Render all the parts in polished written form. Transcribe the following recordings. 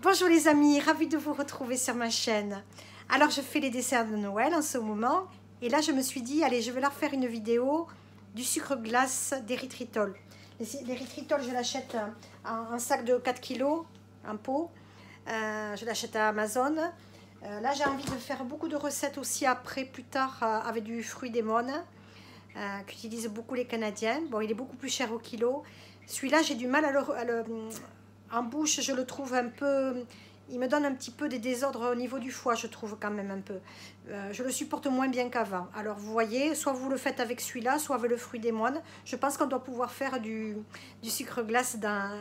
Bonjour les amis, ravie de vous retrouver sur ma chaîne. Alors je fais les desserts de Noël en ce moment et là je me suis dit allez je vais leur faire une vidéo du sucre glace d'érythritol. L'érythritol je l'achète en sac de 4 kg, en pot, je l'achète à Amazon. Là j'ai envie de faire beaucoup de recettes aussi après plus tard avec du fruit d'émone qu'utilisent beaucoup les Canadiens. Bon il est beaucoup plus cher au kilo. Celui-là j'ai du mal à le en bouche, je le trouve un peu, il me donne un petit peu des désordres au niveau du foie, je trouve quand même un peu. Je le supporte moins bien qu'avant. Alors vous voyez, soit vous le faites avec celui-là, soit avec le fruit d'émone. Je pense qu'on doit pouvoir faire du sucre glace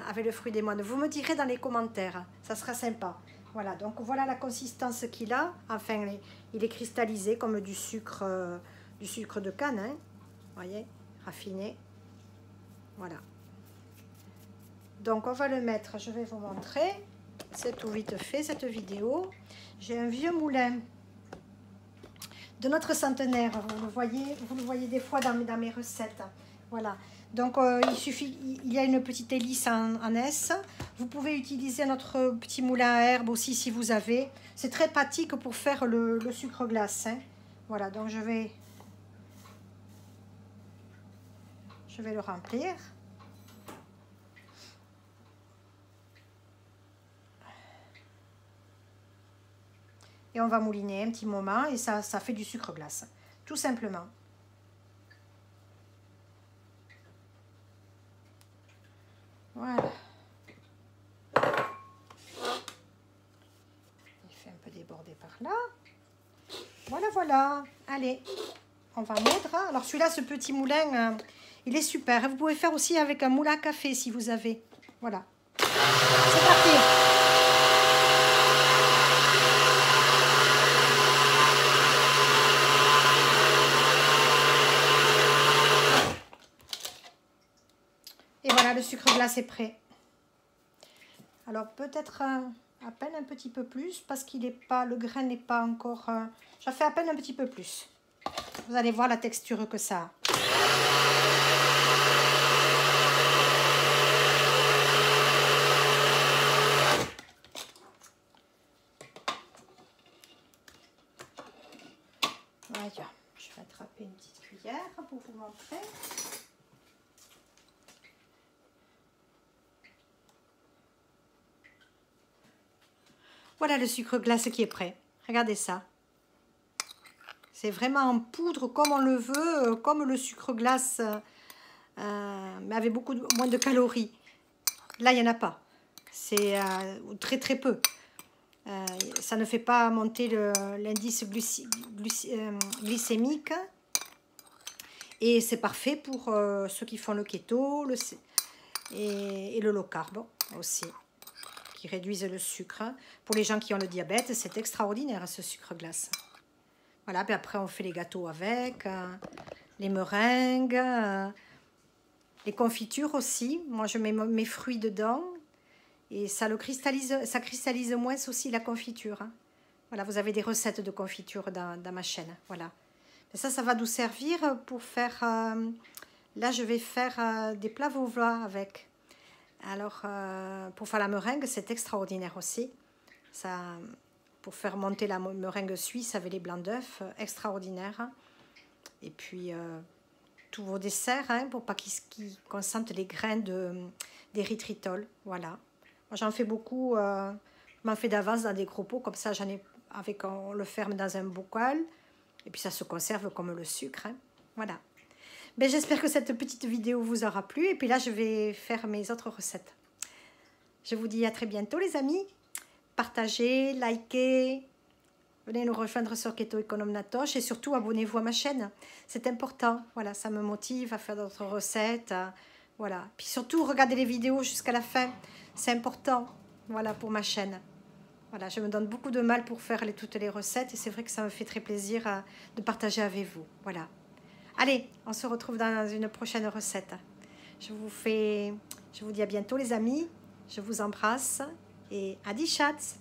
avec le fruit d'émone. Vous me direz dans les commentaires, ça sera sympa. Voilà, donc voilà la consistance qu'il a. Enfin, il est cristallisé comme du sucre de canne, hein. Vous voyez, raffiné. Voilà. Donc on va le mettre, je vais vous montrer, c'est tout vite fait cette vidéo. J'ai un vieux moulin de notre centenaire, vous le voyez des fois dans mes recettes. Voilà, donc il y a une petite hélice en S. Vous pouvez utiliser notre petit moulin à herbes aussi si vous avez. C'est très pratique pour faire le sucre glace, hein. Voilà, donc je vais le remplir. Et on va mouliner un petit moment et ça fait du sucre glace, tout simplement. Voilà. Il fait un peu déborder par là. Voilà, voilà. Allez, on va moudre. Alors celui-là, ce petit moulin, il est super. Vous pouvez faire aussi avec un moulin à café si vous avez. Voilà. C'est parti. Et voilà, le sucre glace est prêt. Alors peut-être à peine un petit peu plus parce qu'il n'est pas, le grain n'est pas encore... J'en fais à peine un petit peu plus. Vous allez voir la texture que ça a. Voilà, je vais attraper une petite cuillère pour vous montrer. Voilà le sucre glace qui est prêt. Regardez ça. C'est vraiment en poudre comme on le veut, comme le sucre glace, mais avec beaucoup moins de calories. Là, il n'y en a pas. C'est très très peu. Ça ne fait pas monter l'indice glycémique. Et c'est parfait pour ceux qui font le keto et le low carb aussi, qui réduisent le sucre. Pour les gens qui ont le diabète, c'est extraordinaire ce sucre glace. Voilà, puis après on fait les gâteaux avec, les meringues, les confitures aussi. Moi je mets mes fruits dedans et ça cristallise moins aussi la confiture, hein. Voilà, vous avez des recettes de confiture dans ma chaîne. Voilà. Mais ça va nous servir pour faire... là je vais faire des plats vaudois avec. Alors, pour faire la meringue, c'est extraordinaire aussi. Ça, pour faire monter la meringue suisse avec les blancs d'œufs, extraordinaire. Et puis, tous vos desserts, hein, pour pas qu'ils consentent les grains d'érythritol. Voilà. Moi, j'en fais beaucoup. Je m'en fais d'avance dans des gros pots. Comme ça, on le ferme dans un bocal. Et puis, ça se conserve comme le sucre, hein. Voilà. Ben, j'espère que cette petite vidéo vous aura plu. Et puis là, je vais faire mes autres recettes. Je vous dis à très bientôt, les amis. Partagez, likez. Venez nous rejoindre sur Keto Econom Natoche. Et surtout, abonnez-vous à ma chaîne. C'est important. Voilà, ça me motive à faire d'autres recettes. Voilà. Puis surtout, regardez les vidéos jusqu'à la fin. C'est important. Voilà, pour ma chaîne. Voilà, je me donne beaucoup de mal pour faire toutes les recettes. Et c'est vrai que ça me fait très plaisir de partager avec vous. Voilà. Allez, on se retrouve dans une prochaine recette. Je vous dis à bientôt les amis. Je vous embrasse et à 10 chats.